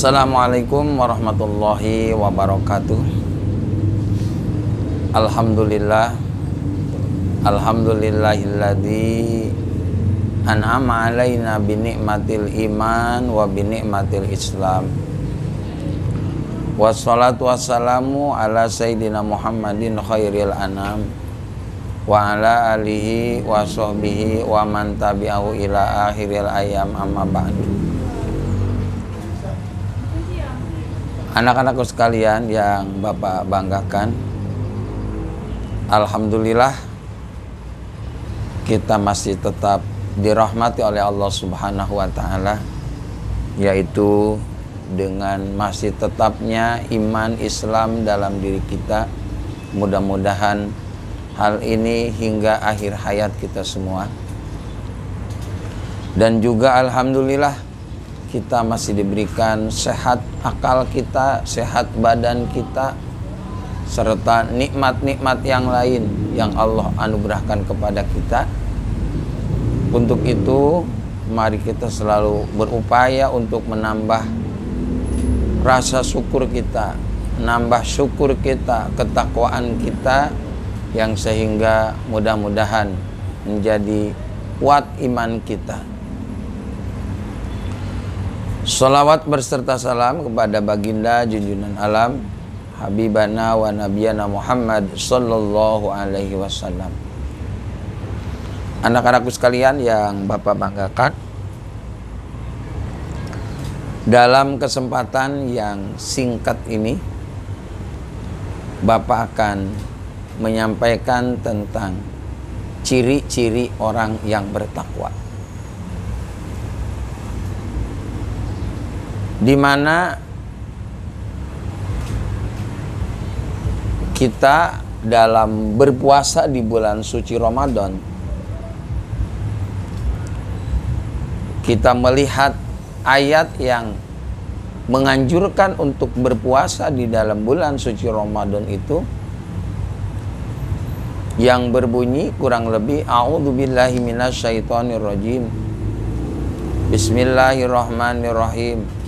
Assalamualaikum warahmatullahi wabarakatuh. Alhamdulillahilladzi an'ama alaina binikmatil iman wa binikmatil islam. Wassalatu wassalamu ala sayyidina Muhammadin khairil anam wa ala alihi wa sahbihi wa man tabi'ahu ila akhiril ayyam, amma ba'du. Anak-anakku sekalian yang Bapak banggakan, alhamdulillah kita masih tetap dirahmati oleh Allah Subhanahu wa ta'ala, yaitu dengan masih tetapnya iman Islam dalam diri kita. Mudah-mudahan hal ini hingga akhir hayat kita semua. Dan juga alhamdulillah kita masih diberikan sehat akal kita, sehat badan kita, serta nikmat-nikmat yang lain yang Allah anugerahkan kepada kita. Untuk itu, mari kita selalu berupaya untuk menambah rasa syukur kita, menambah syukur kita, ketakwaan kita, yang sehingga mudah-mudahan menjadi kuat iman kita. Salawat berserta salam kepada baginda junjungan alam, habibana wa nabiyana Muhammad sallallahu alaihi wasallam. Anak-anakku sekalian yang Bapak banggakan, dalam kesempatan yang singkat ini Bapak akan menyampaikan tentang ciri-ciri orang yang bertakwa, di mana kita dalam berpuasa di bulan suci Ramadan, kita melihat ayat yang menganjurkan untuk berpuasa di dalam bulan suci Ramadan itu, yang berbunyi kurang lebih a'udzubillahi minasyaitonirrajim, bismillahirrahmanirrahim.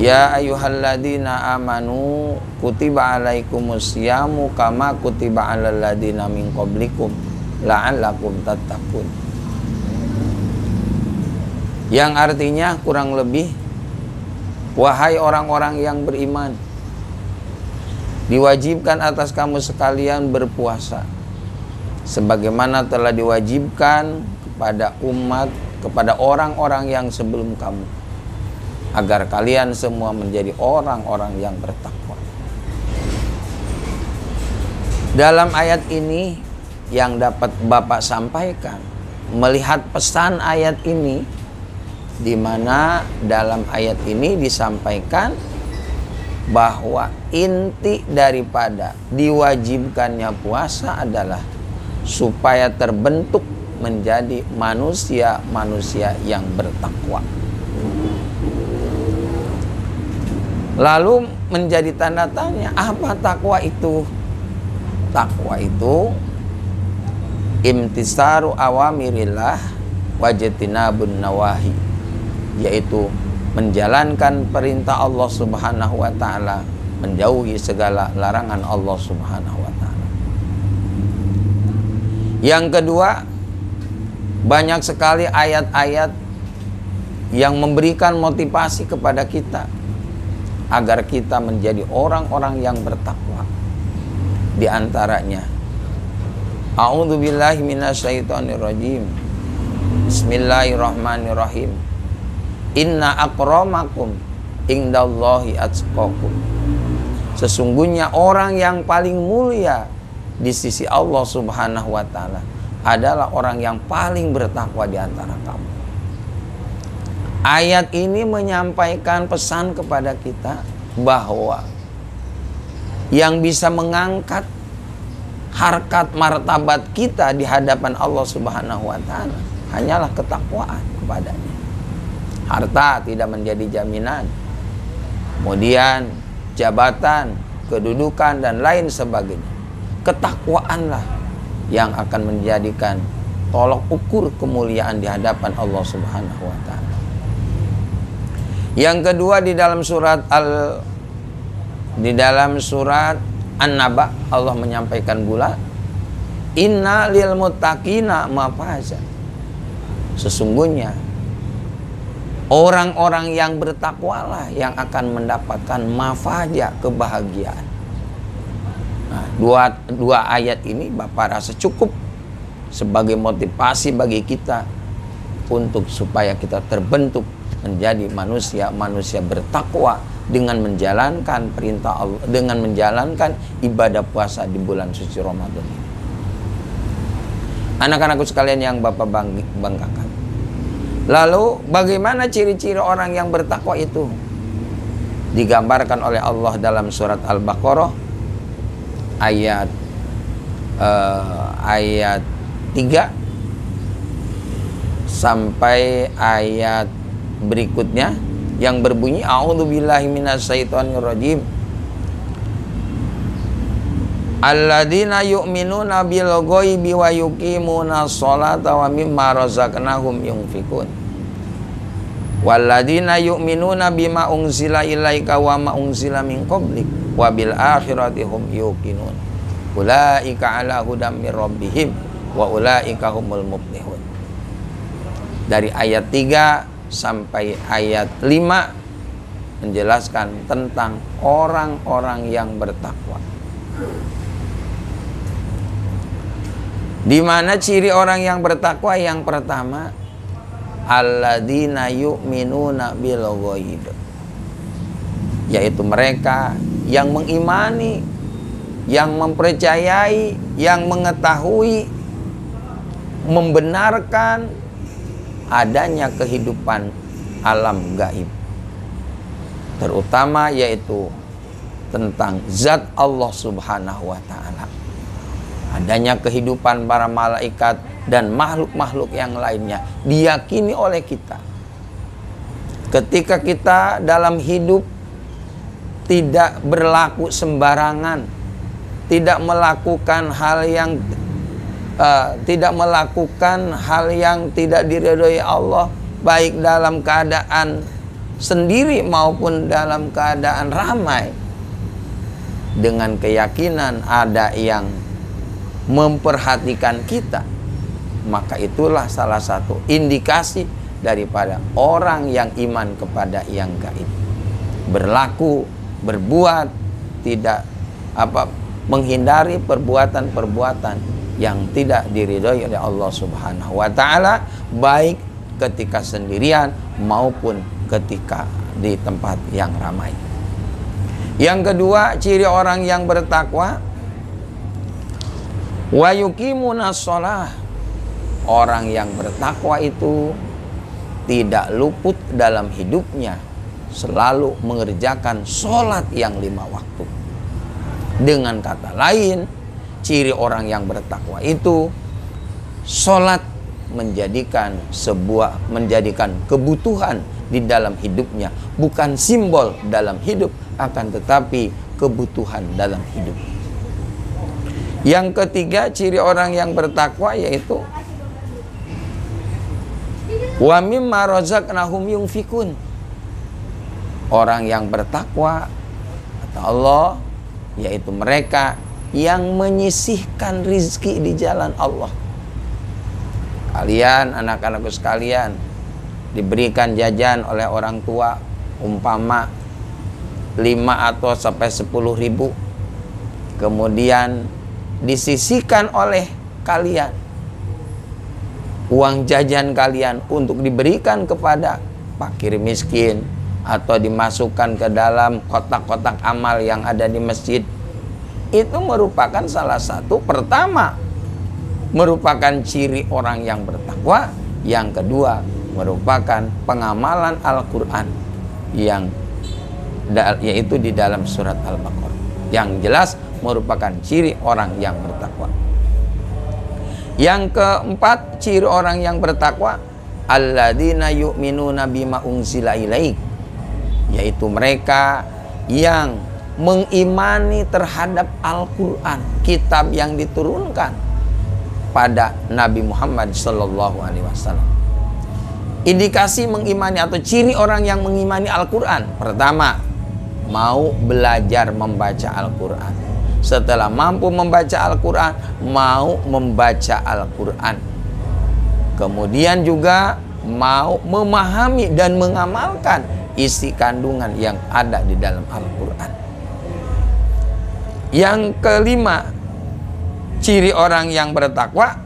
Ya ayyuhalladzina amanu kutiba alaikumusyamu kama kutiba alal ladzina min qablikum la'allakum tattaqun. Yang artinya kurang lebih, wahai orang-orang yang beriman, diwajibkan atas kamu sekalian berpuasa sebagaimana telah diwajibkan kepada umat, kepada orang-orang yang sebelum kamu, agar kalian semua menjadi orang-orang yang bertakwa. Dalam ayat ini yang dapat Bapak sampaikan, melihat pesan ayat ini, di mana dalam ayat ini disampaikan bahwa inti daripada diwajibkannya puasa adalah supaya terbentuk menjadi manusia-manusia yang bertakwa. Lalu menjadi tanda tanya, apa takwa itu? Takwa itu imtisaru awamirillah wajtinabun nawahi, yaitu menjalankan perintah Allah Subhanahu wa ta'ala, menjauhi segala larangan Allah Subhanahu wa ta'ala. Yang kedua, banyak sekali ayat-ayat yang memberikan motivasi kepada kita agar kita menjadi orang-orang yang bertakwa. Di antaranya, a'udzubillahi minasyaitonirrajim, bismillahirrahmanirrahim, inna akramakum indallahi atqakum. Sesungguhnya orang yang paling mulia di sisi Allah Subhanahu wa ta'ala adalah orang yang paling bertakwa di antara kamu. Ayat ini menyampaikan pesan kepada kita bahwa yang bisa mengangkat harkat martabat kita di hadapan Allah Subhanahu wa ta'ala hanyalah ketakwaan kepadanya. Harta tidak menjadi jaminan, kemudian jabatan, kedudukan, dan lain sebagainya. Ketakwaanlah yang akan menjadikan tolok ukur kemuliaan di hadapan Allah Subhanahu wa ta'ala. Yang kedua di dalam surat An-Naba Allah menyampaikan pula, inna lil muttaqina mafaza. Sesungguhnya orang-orang yang bertakwalah yang akan mendapatkan mafaja, kebahagiaan. Nah, dua ayat ini Bapak rasa cukup sebagai motivasi bagi kita untuk supaya kita terbentuk menjadi manusia bertakwa dengan menjalankan perintah Allah, dengan menjalankan ibadah puasa di bulan suci Ramadan ini. Anak-anakku sekalian yang Bapak banggakan. Lalu bagaimana ciri-ciri orang yang bertakwa itu? Digambarkan oleh Allah dalam surat Al-Baqarah ayat 3 sampai ayat berikutnya yang berbunyi a'udzubillahi minasyaitonirrajim. Alladzina yu'minuna bil ghaibi wa yuqimuna sholata wa mimma razaqnahum yunfikun. Walladzina yu'minuna bima unzila ilaika wa ma unzila min qablik wa bil akhirati hum yuqinun. Ulaika ala hudam mir rabbihim wa ulaika humul muflihun. Dari ayat 3 sampai ayat 5 menjelaskan tentang orang-orang yang bertakwa. Di mana ciri orang yang bertakwa? Yang pertama, alladzina yu'minuna bil ghaib, yaitu mereka yang mengimani, yang mempercayai, yang mengetahui, membenarkan adanya kehidupan alam gaib, terutama yaitu tentang zat Allah Subhanahu wa ta'ala, adanya kehidupan para malaikat dan makhluk-makhluk yang lainnya diyakini oleh kita. Ketika kita dalam hidup tidak berlaku sembarangan, tidak melakukan hal yang tidak diridhoi Allah, baik dalam keadaan sendiri maupun dalam keadaan ramai, dengan keyakinan ada yang memperhatikan kita, maka itulah salah satu indikasi daripada orang yang iman kepada yang gaib. Berlaku, berbuat, tidak menghindari perbuatan-perbuatan yang tidak diridhoi oleh Allah Subhanahu wa ta'ala, baik ketika sendirian maupun ketika di tempat yang ramai. Yang kedua, ciri orang yang bertakwa, wa yuqimuna shalah. Orang yang bertakwa itu tidak luput dalam hidupnya selalu mengerjakan sholat yang 5 waktu. Dengan kata lain, ciri orang yang bertakwa itu sholat menjadikan kebutuhan di dalam hidupnya, bukan simbol dalam hidup, akan tetapi kebutuhan dalam hidup. Yang ketiga, ciri orang yang bertakwa yaitu wa mimma razaqnahum yunfikun. Orang yang bertakwa kata Allah yaitu mereka yang menyisihkan rizki di jalan Allah. Kalian, anak-anakku sekalian, diberikan jajan oleh orang tua umpama 5 atau sampai 10 ribu, kemudian disisihkan oleh kalian uang jajan kalian untuk diberikan kepada fakir miskin atau dimasukkan ke dalam kotak-kotak amal yang ada di masjid. Itu merupakan salah satu, pertama merupakan ciri orang yang bertakwa. Yang kedua merupakan pengamalan Al-Quran yaitu di dalam surat Al-Baqarah, yang jelas merupakan ciri orang yang bertakwa. Yang keempat, ciri orang yang bertakwa, alladzina yu'minuna bima unzila ilaik, yaitu mereka yang mengimani terhadap Al-Quran, kitab yang diturunkan pada Nabi Muhammad SAW. Indikasi mengimani atau ciri orang yang mengimani Al-Quran. Pertama, mau belajar membaca Al-Quran. Setelah mampu membaca Al-Quran, mau membaca Al-Quran. Kemudian juga mau memahami dan mengamalkan isi kandungan yang ada di dalam Al-Quran. Yang kelima, ciri orang yang bertakwa,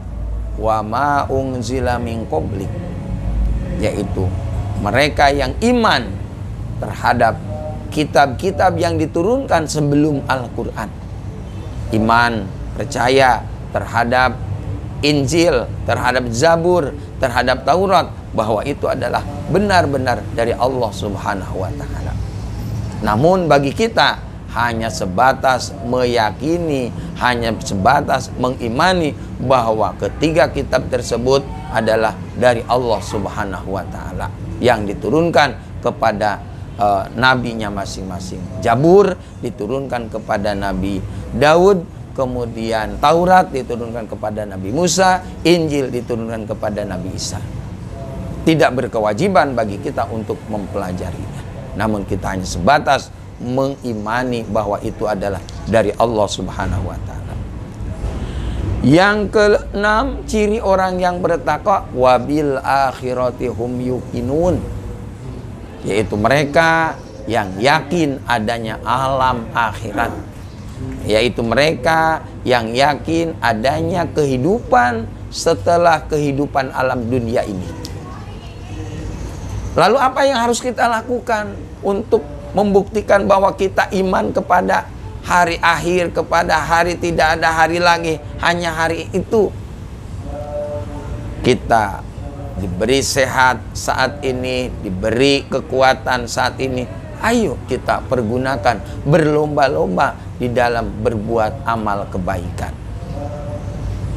wa ma unzila min qablik, yaitu mereka yang iman terhadap kitab-kitab yang diturunkan sebelum Al-Quran. Iman, percaya terhadap Injil, terhadap Zabur, terhadap Taurat, bahwa itu adalah benar-benar dari Allah Subhanahu wa Ta'ala. Namun bagi kita hanya sebatas meyakini, hanya sebatas mengimani bahwa ketiga kitab tersebut adalah dari Allah Subhanahu wa Ta'ala yang diturunkan kepada nabinya masing-masing. Zabur diturunkan kepada Nabi Daud, kemudian Taurat diturunkan kepada Nabi Musa, Injil diturunkan kepada Nabi Isa. Tidak berkewajiban bagi kita untuk mempelajarinya, namun kita hanya sebatas mengimani bahwa itu adalah dari Allah Subhanahu wa Ta'ala. Yang keenam, ciri orang yang bertakwa, wabil akhirati hum yuqinun, yaitu mereka yang yakin adanya alam akhirat, yaitu mereka yang yakin adanya kehidupan setelah kehidupan alam dunia ini. Lalu apa yang harus kita lakukan untuk membuktikan bahwa kita iman kepada hari akhir, kepada hari tidak ada hari lagi, hanya hari itu? Kita diberi sehat saat ini, diberi kekuatan saat ini. Ayo kita pergunakan, berlomba-lomba di dalam berbuat amal kebaikan.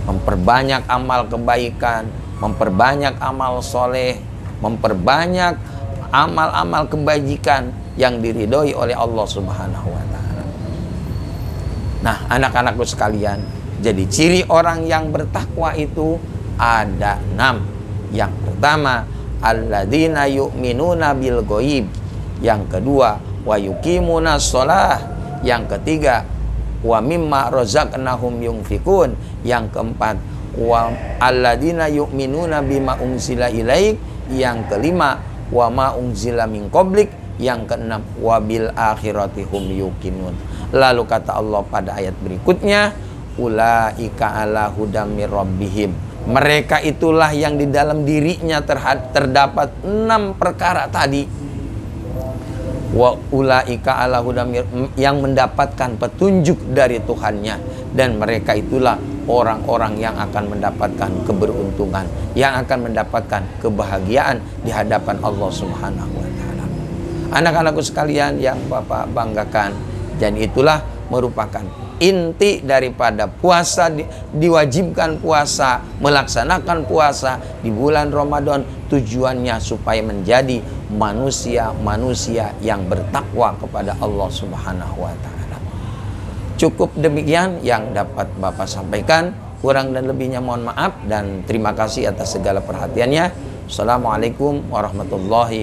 Memperbanyak amal kebaikan, memperbanyak amal soleh, memperbanyak amal-amal kebajikan yang diridhoi oleh Allah Subhanahu wa Ta'ala. Nah, anak-anakku sekalian, jadi ciri orang yang bertakwa itu ada 6. Yang pertama, alladzina yu'minuna bil ghaib. Yang kedua, wa yuqimuna shalah. Yang ketiga, wa mimma razaqnahum yunfikun. Yang keempat, wa alladzina yu'minuna bima unzila ilaik. Yang kelima, wa ma unzila min qablik. Yang keenam, wabil akhirati hum yuqinun. Lalu kata Allah pada ayat berikutnya, ulaika ala hudam mir rabbihim. Mereka itulah yang di dalam dirinya terdapat 6 perkara tadi. Wa ulaika ala hudam, yang mendapatkan petunjuk dari Tuhannya, dan mereka itulah orang-orang yang akan mendapatkan keberuntungan, yang akan mendapatkan kebahagiaan di hadapan Allah Subhanahu wa Ta'ala. Anak-anakku sekalian yang Bapak banggakan, dan itulah merupakan inti daripada puasa, diwajibkan puasa, melaksanakan puasa di bulan Ramadan, tujuannya supaya menjadi manusia-manusia yang bertakwa kepada Allah Subhanahu wa Ta'ala. Cukup demikian yang dapat Bapak sampaikan. Kurang dan lebihnya mohon maaf, dan terima kasih atas segala perhatiannya. Assalamualaikum warahmatullahi